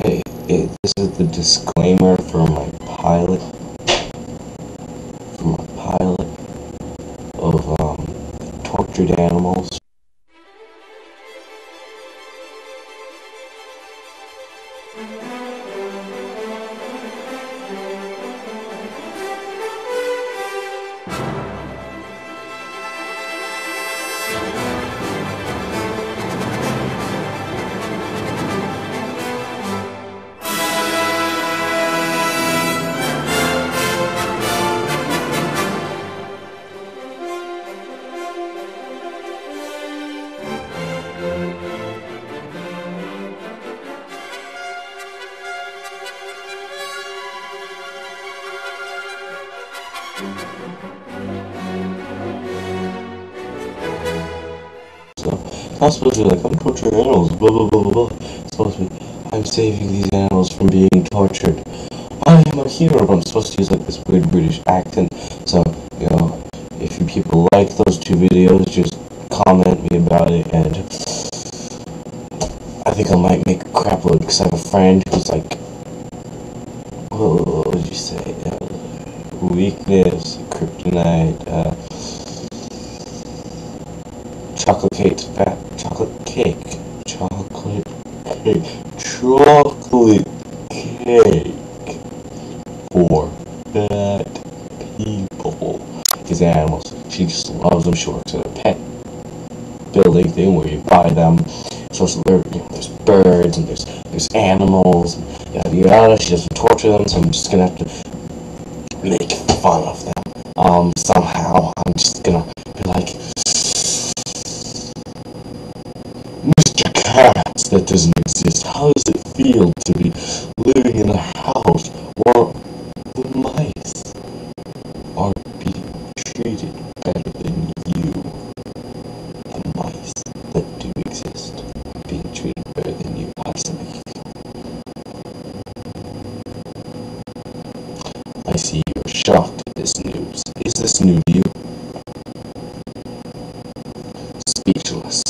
This is the disclaimer for my pilot. Of tortured animals. So, it's not supposed to be like, I'm torturing animals, blah blah blah blah blah. It's supposed to be, I'm saving these animals from being tortured. I am a hero, but I'm supposed to use like this weird British accent. So, you know, if you people like those two videos, just comment me about it, and I think I might make a crap load, because I have a friend who's like, what would you say? Weakness, kryptonite, chocolate cake, chocolate cake for fat people. These animals, she just loves them. She works at a pet building thing where you buy them. So there's birds and there's animals and yada yada. She doesn't torture them, so I'm just gonna have to make fun of them. Somehow I'm just gonna be like, Mr. Cats that doesn't exist, how does it feel to be living in a house where the mice are being treated better than you? The mice that do exist are being treated better than you. How does that make you feel? I see you're shocked at this news. Is this new to you? Speechless.